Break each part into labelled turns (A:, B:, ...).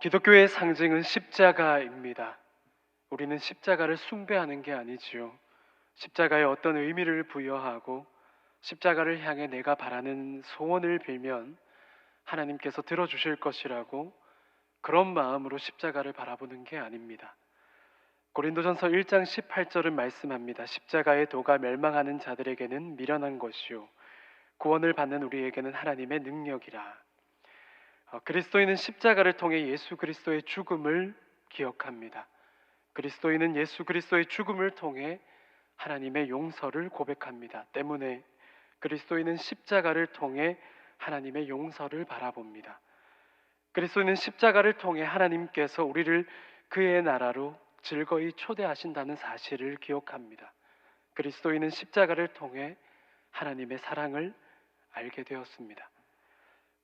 A: 기독교의 상징은 십자가입니다. 우리는 십자가를 숭배하는 게 아니지요. 십자가에 어떤 의미를 부여하고 십자가를 향해 내가 바라는 소원을 빌면 하나님께서 들어주실 것이라고 그런 마음으로 십자가를 바라보는 게 아닙니다. 고린도전서 1장 18절은 말씀합니다. 십자가의 도가 멸망하는 자들에게는 미련한 것이요 구원을 받는 우리에게는 하나님의 능력이라. 그리스도인은 십자가를 통해 예수 그리스도의 죽음을 기억합니다. 그리스도인은 예수 그리스도의 죽음을 통해 하나님의 용서를 고백합니다. 때문에 그리스도인은 십자가를 통해 하나님의 용서를 바라봅니다. 그리스도인은 십자가를 통해 하나님께서 우리를 그의 나라로 즐거이 초대하신다는 사실을 기억합니다. 그리스도인은 십자가를 통해 하나님의 사랑을 알게 되었습니다.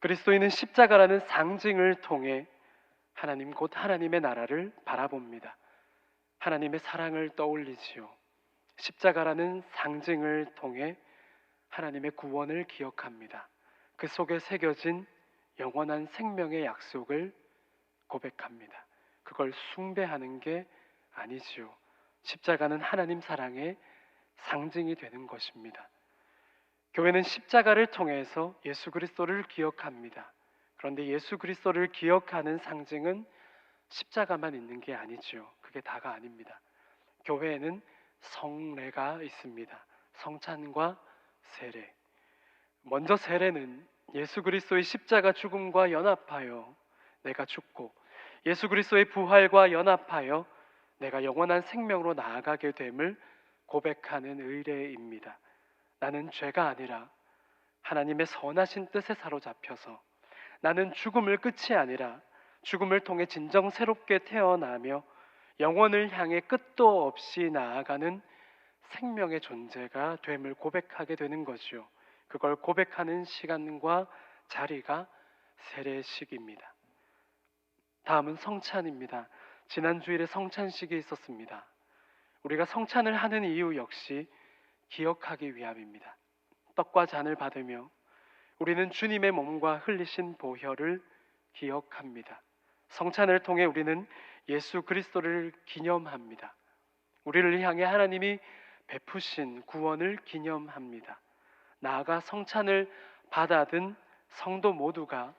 A: 그리스도인은 십자가라는 상징을 통해 하나님 곧 하나님의 나라를 바라봅니다. 하나님의 사랑을 떠올리지요. 십자가라는 상징을 통해 하나님의 구원을 기억합니다. 그 속에 새겨진 영원한 생명의 약속을 고백합니다. 그걸 숭배하는 게 아니지요. 십자가는 하나님 사랑의 상징이 되는 것입니다. 교회는 십자가를 통해서 예수 그리스도를 기억합니다. 그런데 예수 그리스도를 기억하는 상징은 십자가만 있는 게 아니죠. 그게 다가 아닙니다. 교회에는 성례가 있습니다. 성찬과 세례. 먼저 세례는 예수 그리스도의 십자가 죽음과 연합하여 내가 죽고 예수 그리스도의 부활과 연합하여 내가 영원한 생명으로 나아가게 됨을 고백하는 의례입니다. 나는 죄가 아니라 하나님의 선하신 뜻에 사로잡혀서 나는 죽음을 끝이 아니라 죽음을 통해 진정 새롭게 태어나며 영원을 향해 끝도 없이 나아가는 생명의 존재가 됨을 고백하게 되는 것이요. 그걸 고백하는 시간과 자리가 세례식입니다. 다음은 성찬입니다. 지난 주일에 성찬식이 있었습니다. 우리가 성찬을 하는 이유 역시 기억하기 위함입니다. 떡과 잔을 받으며 우리는 주님의 몸과 흘리신 보혈을 기억합니다. 성찬을 통해 우리는 예수 그리스도를 기념합니다. 우리를 향해 하나님이 베푸신 구원을 기념합니다. 나아가 성찬을 받아든 성도 모두가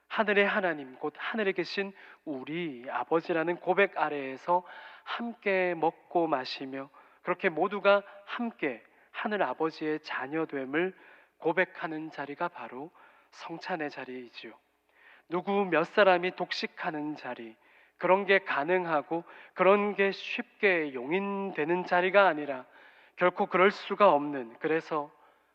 A: 하늘의 하나님 곧 하늘에 계신 우리 아버지라는 고백 아래에서 함께 먹고 마시며 그렇게 모두가 함께 하늘 아버지의 자녀됨을 고백하는 자리가 바로 성찬의 자리이지요. 누구 몇 사람이 독식하는 자리, 그런 게 가능하고 그런 게 쉽게 용인되는 자리가 아니라 결코 그럴 수가 없는, 그래서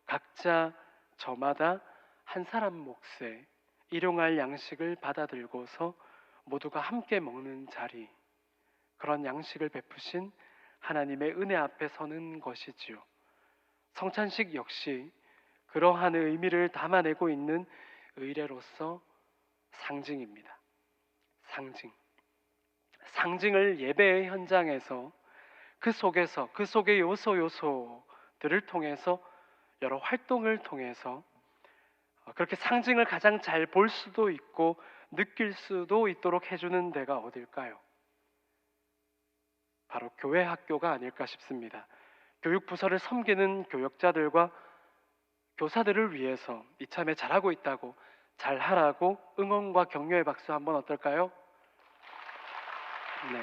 A: 각자 저마다 한 사람 몫의 일용할 양식을 받아들고서 모두가 함께 먹는 자리, 그런 양식을 베푸신 하나님의 은혜 앞에 서는 것이지요. 성찬식 역시 그러한 의미를 담아내고 있는 의례로서 상징입니다. 상징을 예배의 현장에서 그 속에서 그 속의 요소들을 통해서 여러 활동을 통해서 그렇게 상징을 가장 잘 볼 수도 있고 느낄 수도 있도록 해주는 데가 어딜까요? 바로 교회 학교가 아닐까 싶습니다. 교육부서를 섬기는 교역자들과 교사들을 위해서 이참에 잘하고 있다고 잘하라고 응원과 격려의 박수 한번 어떨까요? 네.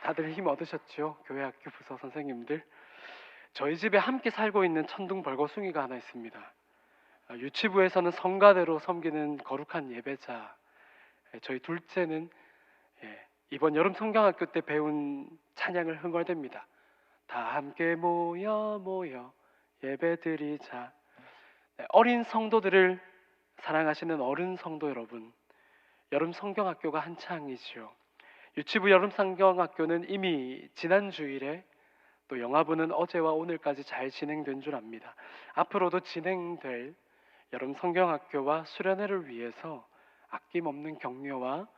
A: 다들 힘 얻으셨죠? 교회학교 부서 선생님들. 저희 집에 함께 살고 있는 천둥 벌거숭이가 하나 있습니다. 유치부에서는 성가대로 섬기는 거룩한 예배자. 저희 둘째는 이번 여름 성경학교 때 배운 찬양을 흥얼댑니다. 다 함께 모여 예배드리자. 어린 성도들을 사랑하시는 어른 성도 여러분, 여름 성경학교가 한창이지요. 유치부 여름 성경학교는 이미 지난 주일에, 또 영화부는 어제와 오늘까지 잘 진행된 줄 압니다. 앞으로도 진행될 여름 성경학교와 수련회를 위해서 아낌없는 격려와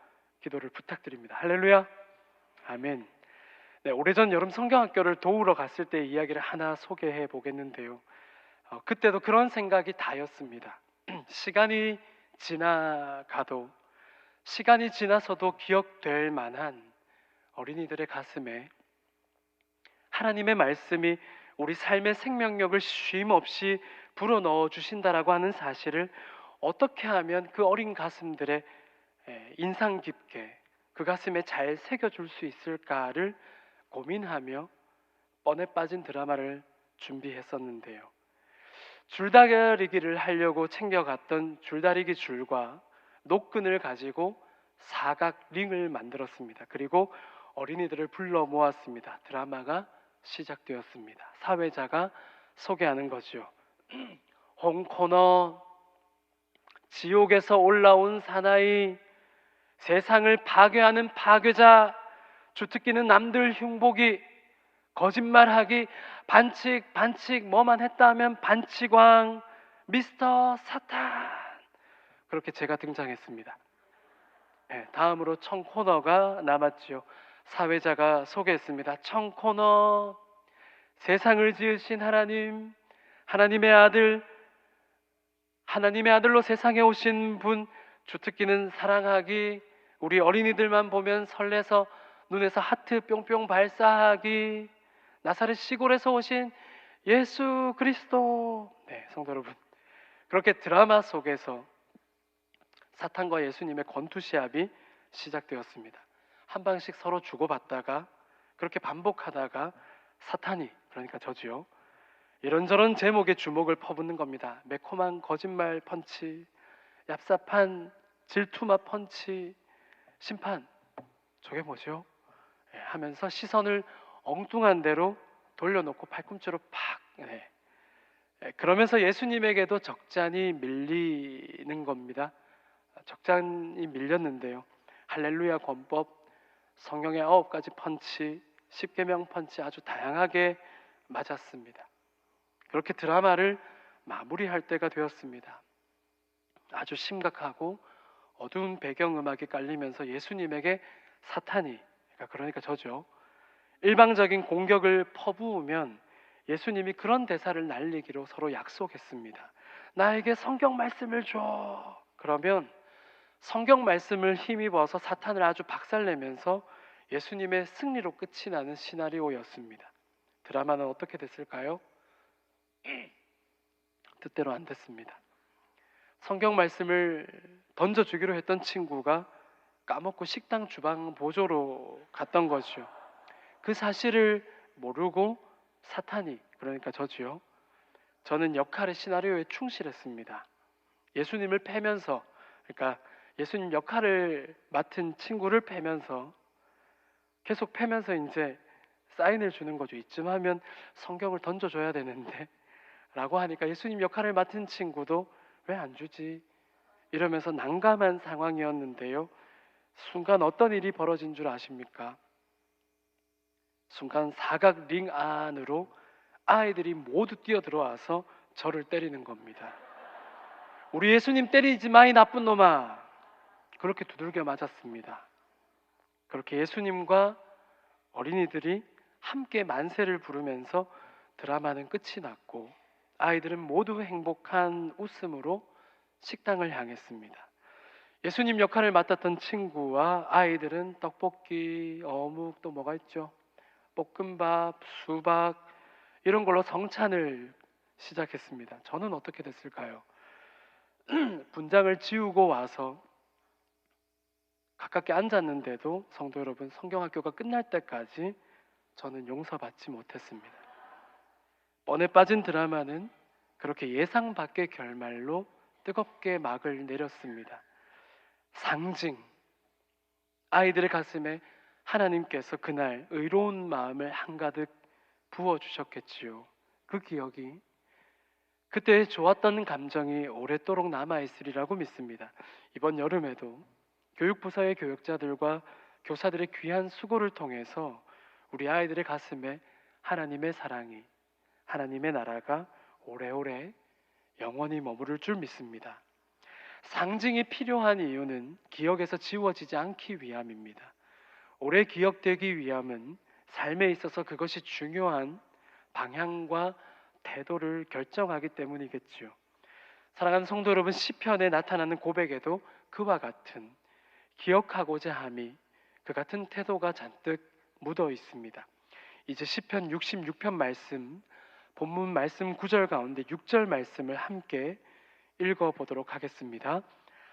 A: 기도를 부탁드립니다. 할렐루야, 아멘. 네, 오래전 여름 성경학교를 도우러 갔을 때의 이야기를 하나 소개해 보겠는데요. 그때도 그런 생각이 다였습니다. 시간이 지나가도, 시간이 지나서도 기억될 만한 어린이들의 가슴에 하나님의 말씀이 우리 삶의 생명력을 쉼없이 불어넣어 주신다라고 하는 사실을 어떻게 하면 그 어린 가슴들의 인상 깊게 그 가슴에 잘 새겨줄 수 있을까를 고민하며 뻔에 빠진 드라마를 준비했었는데요. 줄다리기를 하려고 챙겨갔던 줄다리기 줄과 노끈을 가지고 사각 링을 만들었습니다. 그리고 어린이들을 불러 모았습니다. 드라마가 시작되었습니다. 사회자가 소개하는 거죠. 홍코너, 지옥에서 올라온 사나이, 세상을 파괴하는 파괴자, 주특기는 남들 흉보기, 거짓말하기, 반칙 뭐만 했다 하면 반칙왕, 미스터 사탄. 그렇게 제가 등장했습니다. 다음으로 청코너가 남았지요. 사회자가 소개했습니다. 청코너, 세상을 지으신 하나님, 하나님의 아들로 세상에 오신 분, 주특기는 사랑하기, 우리 어린이들만 보면 설레서 눈에서 하트 뿅뿅 발사하기, 나사렛 시골에서 오신 예수 그리스도. 네, 성도 여러분, 그렇게 드라마 속에서 사탄과 예수님의 권투 시합이 시작되었습니다. 한 방씩 서로 주고받다가 그렇게 반복하다가 사탄이, 그러니까 저지요, 이런저런 제목의 주목을 퍼붓는 겁니다. 매콤한 거짓말 펀치, 얍삽한 질투맛 펀치, 심판, 저게 뭐죠? 하면서 시선을 엉뚱한 대로 돌려놓고 팔꿈치로 팍. 그러면서 예수님에게도 적잖이 밀리는 겁니다. 적잖이 밀렸는데요. 할렐루야 권법, 성경의 9가지 펀치, 십계명 펀치 아주 다양하게 맞았습니다. 그렇게 드라마를 마무리할 때가 되었습니다. 아주 심각하고 어두운 배경음악이 깔리면서 예수님에게 사탄이, 그러니까 저죠, 일방적인 공격을 퍼부으면 예수님이 그런 대사를 날리기로 서로 약속했습니다. 나에게 성경 말씀을 줘. 그러면 성경 말씀을 힘입어서 사탄을 아주 박살내면서 예수님의 승리로 끝이 나는 시나리오였습니다. 드라마는 어떻게 됐을까요? 뜻대로 안 됐습니다. 성경 말씀을 던져주기로 했던 친구가 까먹고 식당 주방 보조로 갔던 거죠. 그 사실을 모르고 사탄이, 그러니까 저지요, 저는 역할의 시나리오에 충실했습니다. 예수님을 패면서, 그러니까 예수님 역할을 맡은 친구를 패면서, 계속 패면서 이제 사인을 주는 거죠. 이쯤 하면 성경을 던져줘야 되는데 라고 하니까 예수님 역할을 맡은 친구도 왜 안 주지? 이러면서 난감한 상황이었는데요. 순간 어떤 일이 벌어진 줄 아십니까? 순간 사각 링 안으로 아이들이 모두 뛰어들어와서 저를 때리는 겁니다. 우리 예수님 때리지 마, 이 나쁜 놈아. 그렇게 두들겨 맞았습니다. 그렇게 예수님과 어린이들이 함께 만세를 부르면서 드라마는 끝이 났고 아이들은 모두 행복한 웃음으로 식당을 향했습니다. 예수님 역할을 맡았던 친구와 아이들은 떡볶이, 어묵, 또 뭐가 있죠? 볶음밥, 수박, 이런 걸로 성찬을 시작했습니다. 저는 어떻게 됐을까요? 분장을 지우고 와서 가깝게 앉았는데도 성도 여러분, 성경학교가 끝날 때까지 저는 용서받지 못했습니다. 뻔에 빠진 드라마는 그렇게 예상 밖의 결말로 뜨겁게 막을 내렸습니다. 상징, 아이들의 가슴에 하나님께서 그날 의로운 마음을 한가득 부어주셨겠지요. 그 기억이, 그때 좋았던 감정이 오랫도록 남아있으리라고 믿습니다. 이번 여름에도 교육부서의 교육자들과 교사들의 귀한 수고를 통해서 우리 아이들의 가슴에 하나님의 사랑이, 하나님의 나라가 오래오래 영원히 머무를 줄 믿습니다. 상징이 필요한 이유는 기억에서 지워지지 않기 위함입니다. 오래 기억되기 위함은 삶에 있어서 그것이 중요한 방향과 태도를 결정하기 때문이겠지요. 사랑하는 성도 여러분, 시편에 나타나는 고백에도 그와 같은 기억하고자 함이, 그 같은 태도가 잔뜩 묻어 있습니다. 이제 시편 66편 말씀, 본문 말씀 9절 가운데 6절 말씀을 함께 읽어보도록 하겠습니다.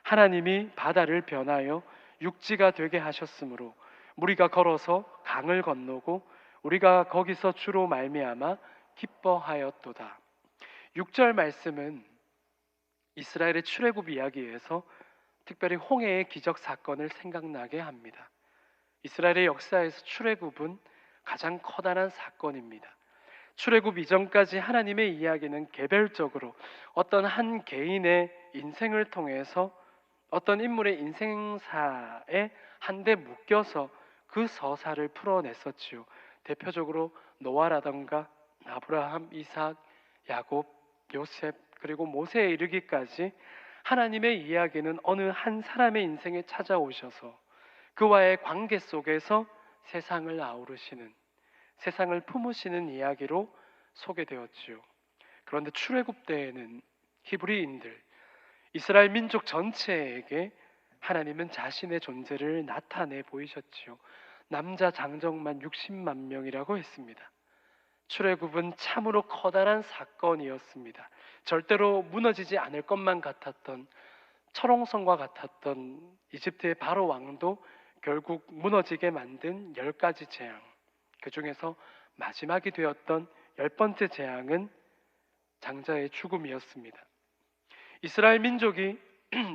A: 하나님이 바다를 변하여 육지가 되게 하셨으므로 우리가 걸어서 강을 건너고 우리가 거기서 주로 말미암아 기뻐하였도다. 6절 말씀은 이스라엘의 출애굽 이야기에서 특별히 홍해의 기적 사건을 생각나게 합니다. 이스라엘의 역사에서 출애굽은 가장 커다란 사건입니다. 출애굽 이전까지 하나님의 이야기는 개별적으로 어떤 한 개인의 인생을 통해서 어떤 인물의 인생사에 한데 묶여서 그 서사를 풀어냈었지요. 대표적으로 노아라던가 아브라함, 이삭, 야곱, 요셉, 그리고 모세에 이르기까지 하나님의 이야기는 어느 한 사람의 인생에 찾아오셔서 그와의 관계 속에서 세상을 아우르시는, 세상을 품으시는 이야기로 소개되었지요. 그런데 출애굽 때에는 히브리인들, 이스라엘 민족 전체에게 하나님은 자신의 존재를 나타내 보이셨지요. 남자 장정만 60만 명이라고 했습니다. 출애굽은 참으로 커다란 사건이었습니다. 절대로 무너지지 않을 것만 같았던, 철옹성과 같았던 이집트의 바로 왕도 결국 무너지게 만든 10가지 재앙, 그 중에서 마지막이 되었던 10번째 재앙은 장자의 죽음이었습니다. 이스라엘 민족이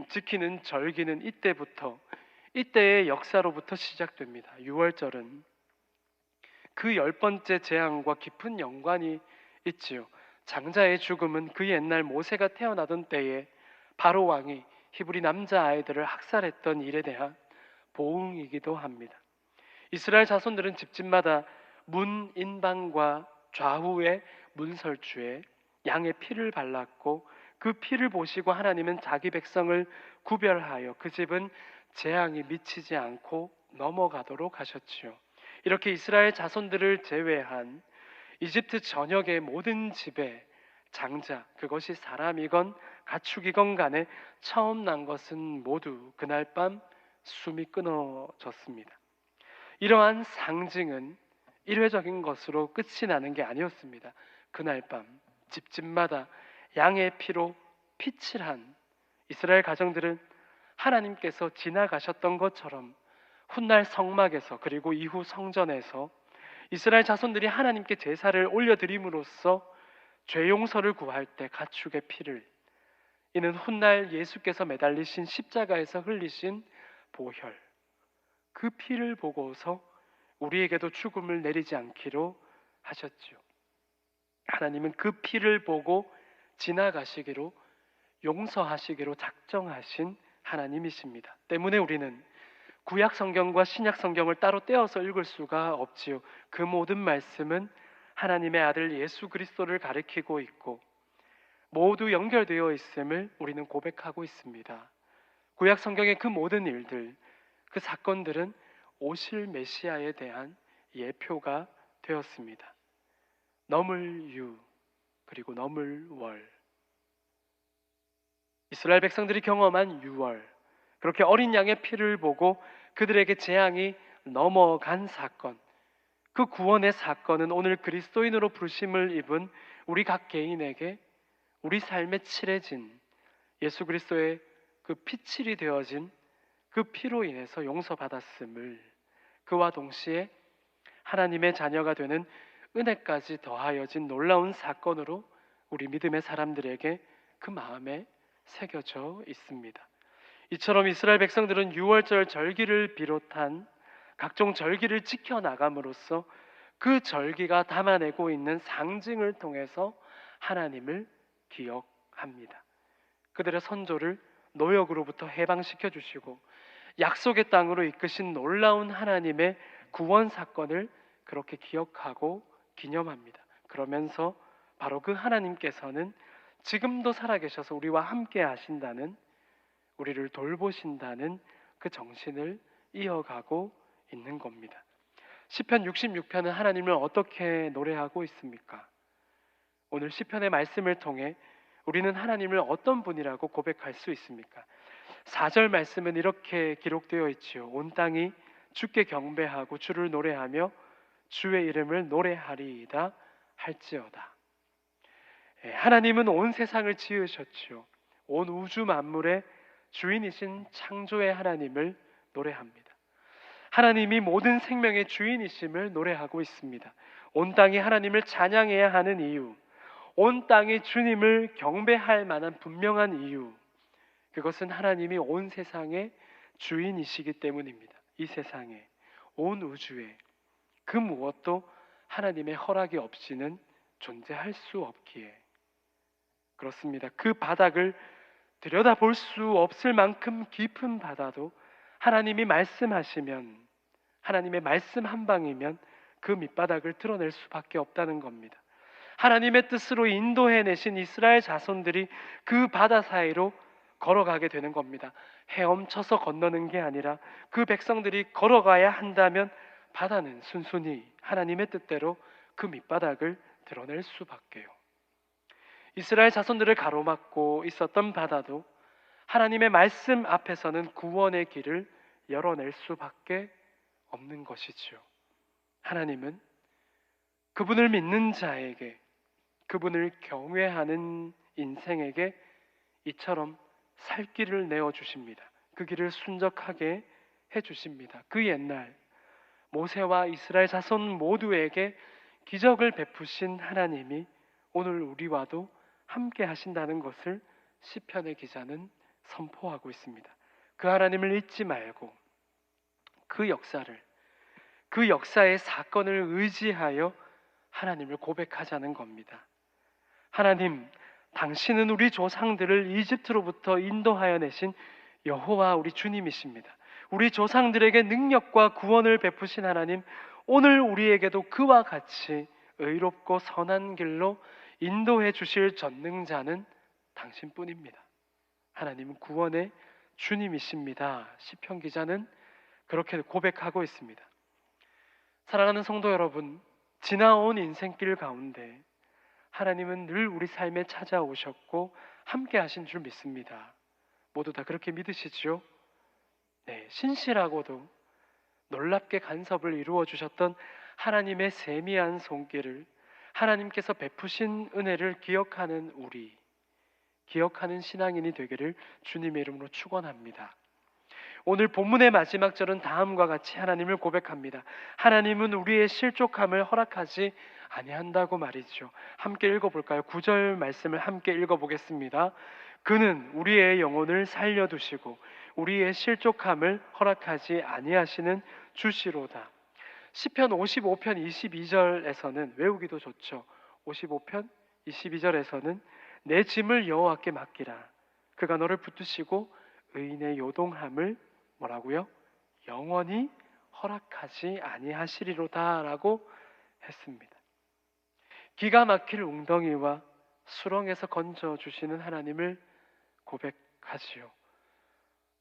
A: 지키는 절기는 이때의 역사로부터 시작됩니다. 유월절은 그 10번째 재앙과 깊은 연관이 있지요. 장자의 죽음은 그 옛날 모세가 태어나던 때에 바로 왕이 히브리 남자아이들을 학살했던 일에 대한 보응이기도 합니다. 이스라엘 자손들은 집집마다 문 인방과 좌우의 문설주에 양의 피를 발랐고 그 피를 보시고 하나님은 자기 백성을 구별하여 그 집은 재앙이 미치지 않고 넘어가도록 하셨지요. 이렇게 이스라엘 자손들을 제외한 이집트 전역의 모든 집에 장자, 그것이 사람이건 가축이건 간에 처음 난 것은 모두 그날 밤 숨이 끊어졌습니다. 이러한 상징은 일회적인 것으로 끝이 나는 게 아니었습니다. 그날 밤 집집마다 양의 피로 피칠한 이스라엘 가정들은 하나님께서 지나가셨던 것처럼 훗날 성막에서 그리고 이후 성전에서 이스라엘 자손들이 하나님께 제사를 올려드림으로써 죄 용서를 구할 때 가축의 피를, 이는 훗날 예수께서 매달리신 십자가에서 흘리신 보혈, 그 피를 보고서 우리에게도 죽음을 내리지 않기로 하셨지요. 하나님은 그 피를 보고 지나가시기로, 용서하시기로 작정하신 하나님이십니다. 때문에 우리는 구약 성경과 신약 성경을 따로 떼어서 읽을 수가 없지요. 그 모든 말씀은 하나님의 아들 예수 그리스도를 가리키고 있고 모두 연결되어 있음을 우리는 고백하고 있습니다. 구약 성경의 그 모든 일들, 그 사건들은 오실 메시아에 대한 예표가 되었습니다. 넘을 유, 그리고 넘을 월. 이스라엘 백성들이 경험한 유월, 그렇게 어린 양의 피를 보고 그들에게 재앙이 넘어간 사건, 그 구원의 사건은 오늘 그리스도인으로 부르심을 입은 우리 각 개인에게 우리 삶에 칠해진 예수 그리스도의 그 피칠이 되어진 그 피로 인해서 용서받았음을, 그와 동시에 하나님의 자녀가 되는 은혜까지 더하여진 놀라운 사건으로 우리 믿음의 사람들에게 그 마음에 새겨져 있습니다. 이처럼 이스라엘 백성들은 유월절 절기를 비롯한 각종 절기를 지켜나감으로써 그 절기가 담아내고 있는 상징을 통해서 하나님을 기억합니다. 그들의 선조를 노역으로부터 해방시켜 주시고 약속의 땅으로 이끄신 놀라운 하나님의 구원 사건을 그렇게 기억하고 기념합니다. 그러면서 바로 그 하나님께서는 지금도 살아계셔서 우리와 함께 하신다는, 우리를 돌보신다는 그 정신을 이어가고 있는 겁니다. 시편 66편은 하나님을 어떻게 노래하고 있습니까? 오늘 시편의 말씀을 통해 우리는 하나님을 어떤 분이라고 고백할 수 있습니까? 4절 말씀은 이렇게 기록되어 있지요. 온 땅이 주께 경배하고 주를 노래하며 주의 이름을 노래하리이다 할지어다. 하나님은 온 세상을 지으셨지요. 온 우주 만물의 주인이신 창조의 하나님을 노래합니다. 하나님이 모든 생명의 주인이심을 노래하고 있습니다. 온 땅이 하나님을 찬양해야 하는 이유, 온 땅이 주님을 경배할 만한 분명한 이유, 그것은 하나님이 온 세상의 주인이시기 때문입니다. 이 세상에, 온 우주에 그 무엇도 하나님의 허락이 없이는 존재할 수 없기에 그렇습니다. 그 바닥을 들여다볼 수 없을 만큼 깊은 바다도 하나님이 말씀하시면, 하나님의 말씀 한 방이면 그 밑바닥을 드러낼 수밖에 없다는 겁니다. 하나님의 뜻으로 인도해내신 이스라엘 자손들이 그 바다 사이로 걸어가게 되는 겁니다. 헤엄쳐서 건너는 게 아니라 그 백성들이 걸어가야 한다면 바다는 순순히 하나님의 뜻대로 그 밑바닥을 드러낼 수밖에요. 이스라엘 자손들을 가로막고 있었던 바다도 하나님의 말씀 앞에서는 구원의 길을 열어낼 수밖에 없는 것이지요. 하나님은 그분을 믿는 자에게, 그분을 경외하는 인생에게 이처럼 살 길을 내어주십니다. 그 길을 순적하게 해주십니다. 그 옛날 모세와 이스라엘 자손 모두에게 기적을 베푸신 하나님이 오늘 우리와도 함께 하신다는 것을 시편의 기자는 선포하고 있습니다. 그 하나님을 잊지 말고 그 역사를, 그 역사의 사건을 의지하여 하나님을 고백하자는 겁니다. 하나님, 당신은 우리 조상들을 이집트로부터 인도하여 내신 여호와 우리 주님이십니다. 우리 조상들에게 능력과 구원을 베푸신 하나님, 오늘 우리에게도 그와 같이 의롭고 선한 길로 인도해 주실 전능자는 당신뿐입니다. 하나님은 구원의 주님이십니다. 시편 기자는 그렇게 고백하고 있습니다. 사랑하는 성도 여러분, 지나온 인생길 가운데 하나님은 늘 우리 삶에 찾아오셨고 함께 하신 줄 믿습니다. 모두 다 그렇게 믿으시죠? 네, 신실하고도 놀랍게 간섭을 이루어 주셨던 하나님의 세미한 손길을, 하나님께서 베푸신 은혜를 기억하는 우리, 기억하는 신앙인이 되기를 주님의 이름으로 축원합니다. 오늘 본문의 마지막 절은 다음과 같이 하나님을 고백합니다. 하나님은 우리의 실족함을 허락하지 아니한다고 말이죠. 함께 읽어볼까요? 9절 말씀을 함께 읽어보겠습니다. 그는 우리의 영혼을 살려두시고 우리의 실족함을 허락하지 아니하시는 주시로다. 시편 55편 22절에서는 외우기도 좋죠. 55편 22절에서는 내 짐을 여호와께 맡기라. 그가 너를 붙드시고 의인의 요동함을 뭐라고요? 영원히 허락하지 아니하시리로다 라고 했습니다. 기가 막힐 웅덩이와 수렁에서 건져주시는 하나님을 고백하지요.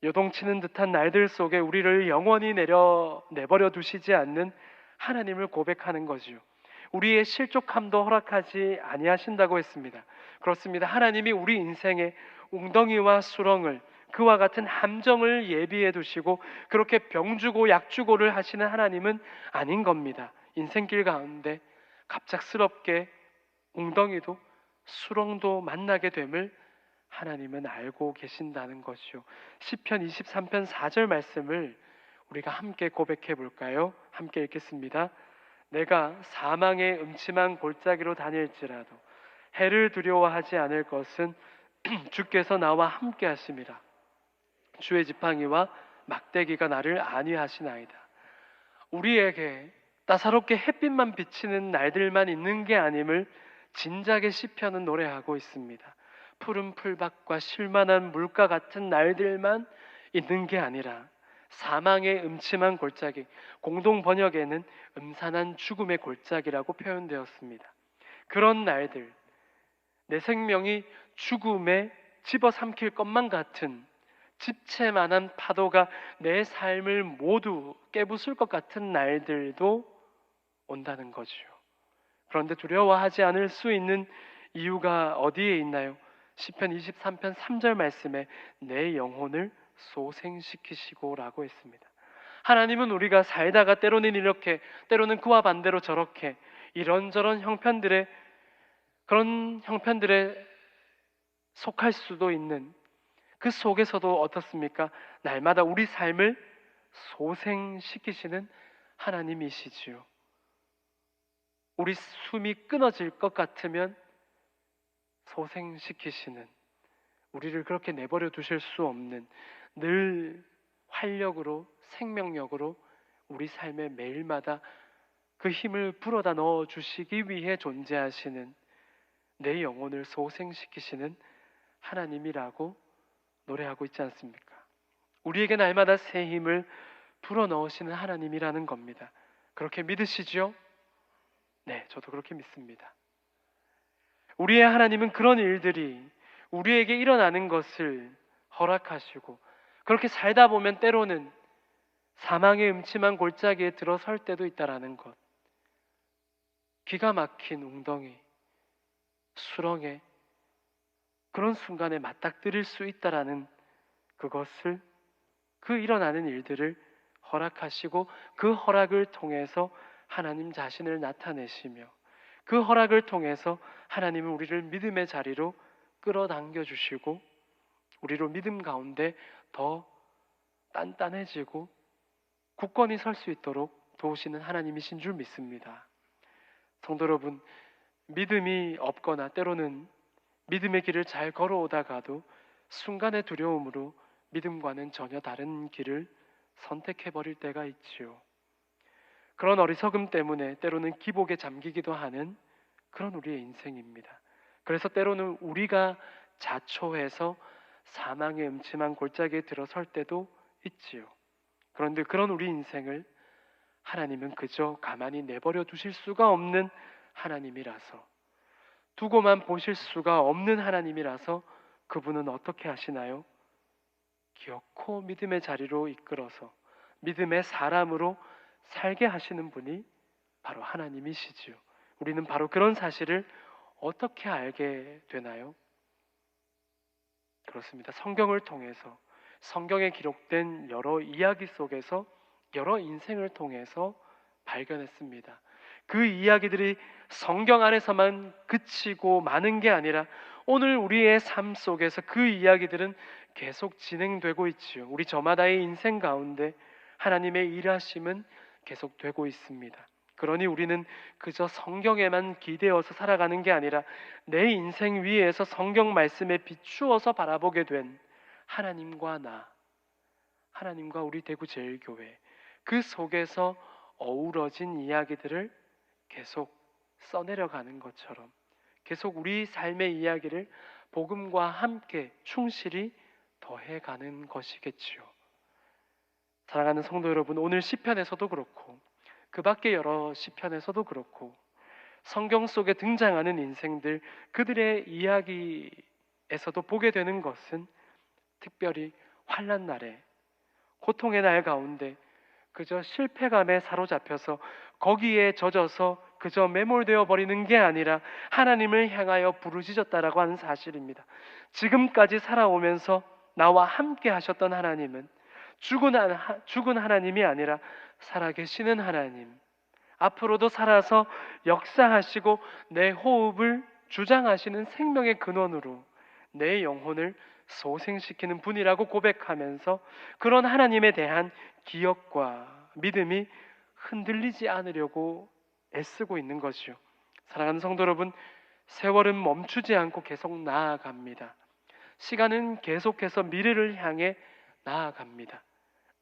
A: 요동치는 듯한 날들 속에 우리를 영원히 내버려 두시지 않는 하나님을 고백하는 거지요. 우리의 실족함도 허락하지 아니하신다고 했습니다. 그렇습니다. 하나님이 우리 인생의 웅덩이와 수렁을, 그와 같은 함정을 예비해 두시고 그렇게 병주고 약주고를 하시는 하나님은 아닌 겁니다. 인생길 가운데 갑작스럽게 웅덩이도 수렁도 만나게 됨을 하나님은 알고 계신다는 것이요. 시편 23편 4절 말씀을 우리가 함께 고백해 볼까요? 함께 읽겠습니다. 내가 사망의 음침한 골짜기로 다닐지라도 해를 두려워하지 않을 것은 주께서 나와 함께 하심이라. 주의 지팡이와 막대기가 나를 안위하시나이다. 우리에게 따사롭게 햇빛만 비치는 날들만 있는 게 아님을 진작에 시편은 노래하고 있습니다. 푸른 풀밭과 쉴만한 물가 같은 날들만 있는 게 아니라 사망의 음침한 골짜기, 공동 번역에는 음산한 죽음의 골짜기라고 표현되었습니다. 그런 날들, 내 생명이 죽음에 집어삼킬 것만 같은 집채만한 파도가 내 삶을 모두 깨부술 것 같은 날들도 온다는 거지요. 그런데 두려워하지 않을 수 있는 이유가 어디에 있나요? 시편 23편 3절 말씀에 내 영혼을 소생시키시고라고 했습니다. 하나님은 우리가 살다가 때로는 이렇게, 때로는 그와 반대로 저렇게 이런저런 그런 형편들에 속할 수도 있는, 그 속에서도 어떻습니까? 날마다 우리 삶을 소생시키시는 하나님이시지요. 우리 숨이 끊어질 것 같으면 소생시키시는, 우리를 그렇게 내버려 두실 수 없는, 늘 활력으로, 생명력으로 우리 삶에 매일마다 그 힘을 불어다 넣어 주시기 위해 존재하시는, 내 영혼을 소생시키시는 하나님이라고 노래하고 있지 않습니까? 우리에게 날마다 새 힘을 불어넣으시는 하나님이라는 겁니다. 그렇게 믿으시죠? 네, 저도 그렇게 믿습니다. 우리의 하나님은 그런 일들이 우리에게 일어나는 것을 허락하시고, 그렇게 살다 보면 때로는 사망의 음침한 골짜기에 들어설 때도 있다라는 것, 기가 막힌 웅덩이, 수렁에 그런 순간에 맞닥뜨릴 수 있다라는 그것을, 그 일어나는 일들을 허락하시고, 그 허락을 통해서 하나님 자신을 나타내시며, 그 허락을 통해서 하나님은 우리를 믿음의 자리로 끌어당겨 주시고, 우리로 믿음 가운데 더 단단해지고 굳건히 설 수 있도록 도우시는 하나님이신 줄 믿습니다. 성도 여러분, 믿음이 없거나 때로는 믿음의 길을 잘 걸어오다가도 순간의 두려움으로 믿음과는 전혀 다른 길을 선택해버릴 때가 있지요. 그런 어리석음 때문에 때로는 기복에 잠기기도 하는 그런 우리의 인생입니다. 그래서 때로는 우리가 자초해서 사망의 음침한 골짜기에 들어설 때도 있지요. 그런데 그런 우리 인생을 하나님은 그저 가만히 내버려 두실 수가 없는 하나님이라서, 두고만 보실 수가 없는 하나님이라서 그분은 어떻게 하시나요? 기어코 믿음의 자리로 이끌어서 믿음의 사람으로 살게 하시는 분이 바로 하나님이시지요. 우리는 바로 그런 사실을 어떻게 알게 되나요? 그렇습니다. 성경을 통해서, 성경에 기록된 여러 이야기 속에서, 여러 인생을 통해서 발견했습니다. 그 이야기들이 성경 안에서만 그치고 마는 게 아니라 오늘 우리의 삶 속에서 그 이야기들은 계속 진행되고 있지요. 우리 저마다의 인생 가운데 하나님의 일하심은 계속되고 있습니다. 그러니 우리는 그저 성경에만 기대어서 살아가는 게 아니라 내 인생 위에서 성경 말씀에 비추어서 바라보게 된 하나님과 나, 하나님과 우리 대구제일교회, 그 속에서 어우러진 이야기들을 계속 써내려가는 것처럼 계속 우리 삶의 이야기를 복음과 함께 충실히 더해가는 것이겠지요. 사랑하는 성도 여러분, 오늘 시편에서도 그렇고 그 밖에 여러 시편에서도 그렇고 성경 속에 등장하는 인생들, 그들의 이야기에서도 보게 되는 것은 특별히 환난 날에, 고통의 날 가운데 그저 실패감에 사로잡혀서 거기에 젖어서 그저 매몰되어 버리는 게 아니라 하나님을 향하여 부르짖었다라고 하는 사실입니다. 지금까지 살아오면서 나와 함께 하셨던 하나님은 죽은 하나님이 아니라 살아계시는 하나님, 앞으로도 살아서 역사하시고 내 호흡을 주장하시는 생명의 근원으로 내 영혼을 소생시키는 분이라고 고백하면서 그런 하나님에 대한 기억과 믿음이 흔들리지 않으려고 애쓰고 있는 것이요. 사랑하는 성도 여러분, 세월은 멈추지 않고 계속 나아갑니다. 시간은 계속해서 미래를 향해 나아갑니다.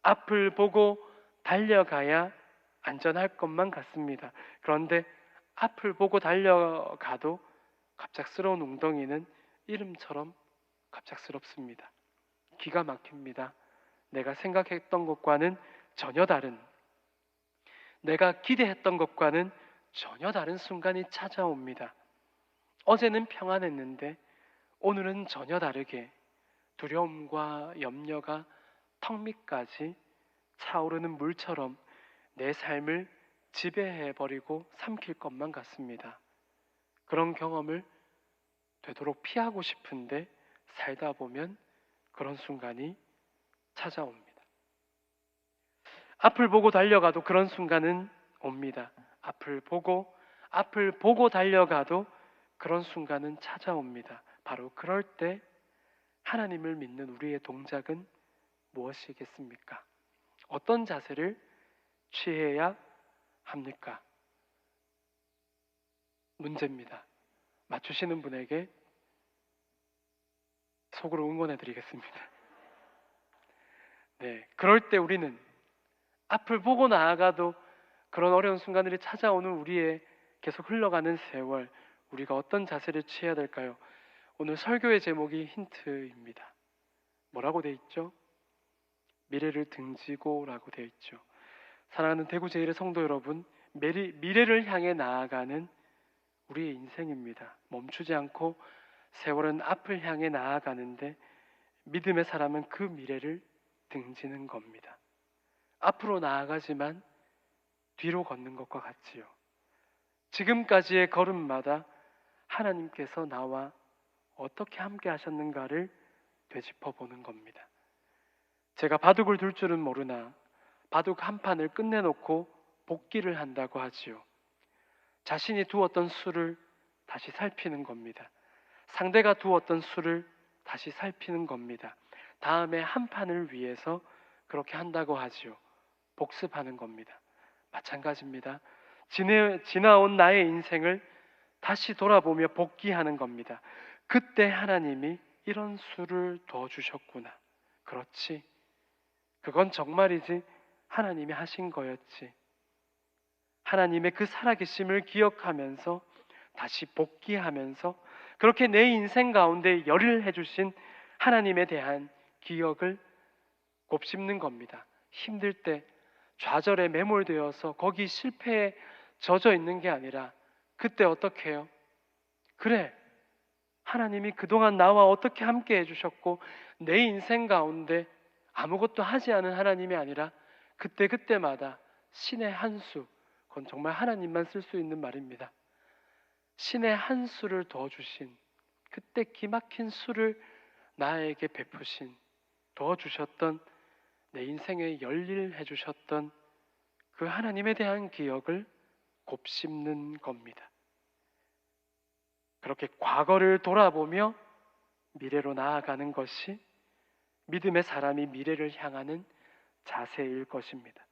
A: 앞을 보고 달려가야 안전할 것만 같습니다. 그런데 앞을 보고 달려가도 갑작스러운 웅덩이는 이름처럼 갑작스럽습니다. 기가 막힙니다. 내가 생각했던 것과는 전혀 다른, 내가 기대했던 것과는 전혀 다른 순간이 찾아옵니다. 어제는 평안했는데 오늘은 전혀 다르게 두려움과 염려가 턱 밑까지 차오르는 물처럼 내 삶을 지배해버리고 삼킬 것만 같습니다. 그런 경험을 되도록 피하고 싶은데 살다 보면 그런 순간이 찾아옵니다. 앞을 보고 달려가도 그런 순간은 옵니다. 앞을 보고 달려가도 그런 순간은 찾아옵니다. 바로 그럴 때 하나님을 믿는 우리의 동작은 무엇이겠습니까? 어떤 자세를 취해야 합니까? 문제입니다. 맞추시는 분에게 속으로 응원해 드리겠습니다. 네, 그럴 때 우리는 앞을 보고 나아가도 그런 어려운 순간들이 찾아오는 우리의 계속 흘러가는 세월, 우리가 어떤 자세를 취해야 될까요? 오늘 설교의 제목이 힌트입니다. 뭐라고 돼 있죠? 미래를 등지고라고 되어 있죠. 사랑하는 대구 제1의 성도 여러분, 미래를 향해 나아가는 우리의 인생입니다. 멈추지 않고 세월은 앞을 향해 나아가는데 믿음의 사람은 그 미래를 등지는 겁니다. 앞으로 나아가지만 뒤로 걷는 것과 같지요. 지금까지의 걸음마다 하나님께서 나와 어떻게 함께 하셨는가를 되짚어 보는 겁니다. 제가 바둑을 둘 줄은 모르나 바둑 한 판을 끝내놓고 복기를 한다고 하지요. 자신이 두었던 수를 다시 살피는 겁니다. 상대가 두었던 수를 다시 살피는 겁니다. 다음에 한 판을 위해서 그렇게 한다고 하지요. 복습하는 겁니다. 마찬가지입니다. 지나온 나의 인생을 다시 돌아보며 복귀하는 겁니다. 그때 하나님이 이런 수를 둬주셨구나. 그렇지. 그건 정말이지. 하나님이 하신 거였지. 하나님의 그 살아계심을 기억하면서 다시 복귀하면서 그렇게 내 인생 가운데 열일해 주신 하나님에 대한 기억을 곱씹는 겁니다. 힘들 때 좌절에 매몰되어서 거기 실패에 젖어 있는 게 아니라 그때 어떻게 해요? 그래, 하나님이 그동안 나와 어떻게 함께 해주셨고 내 인생 가운데 아무것도 하지 않은 하나님이 아니라 그때그때마다 신의 한 수, 그건 정말 하나님만 쓸 수 있는 말입니다. 신의 한 수를 더 주신, 그때 기막힌 수를 나에게 베푸신, 더 주셨던, 내 인생에 열일해 주셨던 그 하나님에 대한 기억을 곱씹는 겁니다. 그렇게 과거를 돌아보며 미래로 나아가는 것이 믿음의 사람이 미래를 향하는 자세일 것입니다.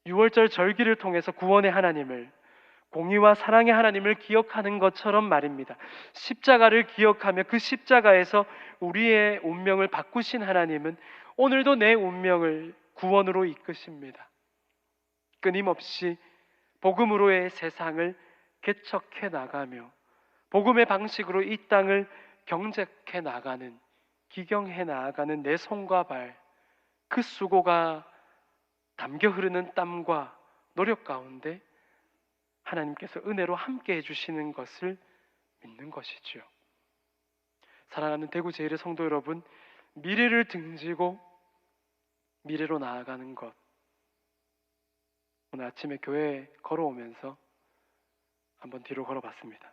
A: 6월절 절기를 통해서 구원의 하나님을, 공의와 사랑의 하나님을 기억하는 것처럼 말입니다. 십자가를 기억하며 그 십자가에서 우리의 운명을 바꾸신 하나님은 오늘도 내 운명을 구원으로 이끄십니다. 끊임없이 복음으로의 세상을 개척해 나가며 복음의 방식으로 이 땅을 경작해 나가는, 기경해 나가는 내 손과 발, 그 수고가 담겨 흐르는 땀과 노력 가운데 하나님께서 은혜로 함께 해주시는 것을 믿는 것이지요. 사랑하는 대구 제1의 성도 여러분, 미래를 등지고 미래로 나아가는 것, 오늘 아침에 교회에 걸어오면서 한번 뒤로 걸어봤습니다.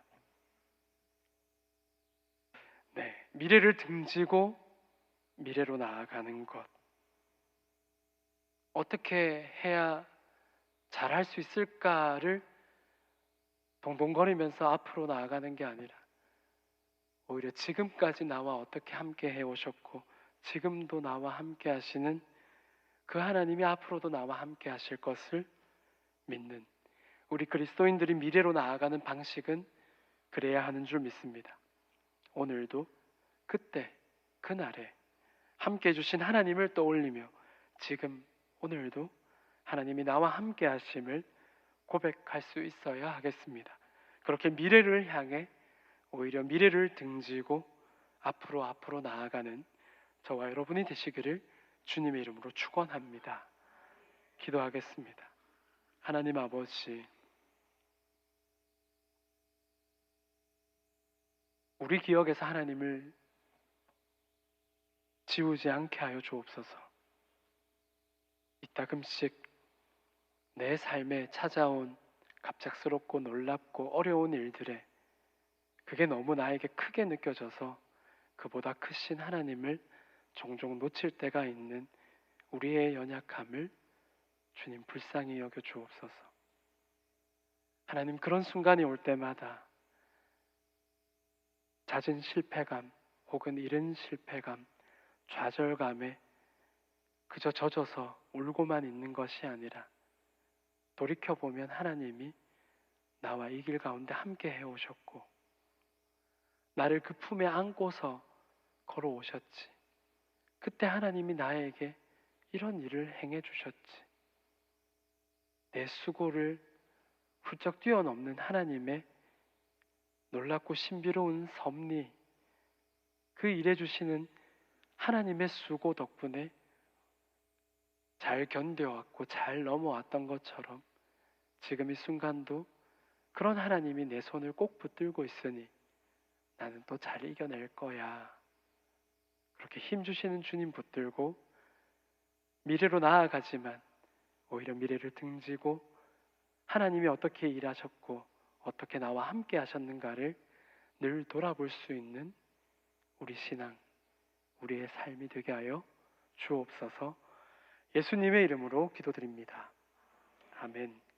A: 네, 미래를 등지고 미래로 나아가는 것, 어떻게 해야 잘할 수 있을까를 동동거리면서 앞으로 나아가는 게 아니라 오히려 지금까지 나와 어떻게 함께 해오셨고 지금도 나와 함께 하시는 그 하나님이 앞으로도 나와 함께 하실 것을 믿는 우리 그리스도인들이 미래로 나아가는 방식은 그래야 하는 줄 믿습니다. 오늘도 그때 그날에 함께 해주신 하나님을 떠올리며 지금 오늘도 하나님이 나와 함께 하심을 고백할 수 있어야 하겠습니다. 그렇게 미래를 향해 오히려 미래를 등지고 앞으로 나아가는 저와 여러분이 되시기를 주님의 이름으로 축원합니다. 기도하겠습니다. 하나님 아버지, 우리 기억에서 하나님을 지우지 않게 하여 주옵소서. 이따금씩 내 삶에 찾아온 갑작스럽고 놀랍고 어려운 일들에 그게 너무 나에게 크게 느껴져서 그보다 크신 하나님을 종종 놓칠 때가 있는 우리의 연약함을 주님 불쌍히 여겨 주옵소서. 하나님, 그런 순간이 올 때마다 잦은 실패감 혹은 이른 실패감, 좌절감에 그저 젖어서 울고만 있는 것이 아니라 돌이켜보면 하나님이 나와 이 길 가운데 함께 해오셨고 나를 그 품에 안고서 걸어오셨지. 그때 하나님이 나에게 이런 일을 행해 주셨지. 내 수고를 훌쩍 뛰어넘는 하나님의 놀랍고 신비로운 섭리, 그 일해 주시는 하나님의 수고 덕분에 잘 견뎌왔고 잘 넘어왔던 것처럼 지금 이 순간도 그런 하나님이 내 손을 꼭 붙들고 있으니 나는 또 잘 이겨낼 거야. 그렇게 힘주시는 주님 붙들고 미래로 나아가지만 오히려 미래를 등지고 하나님이 어떻게 일하셨고 어떻게 나와 함께 하셨는가를 늘 돌아볼 수 있는 우리 신앙, 우리의 삶이 되게 하여 주옵소서. 예수님의 이름으로 기도드립니다. 아멘.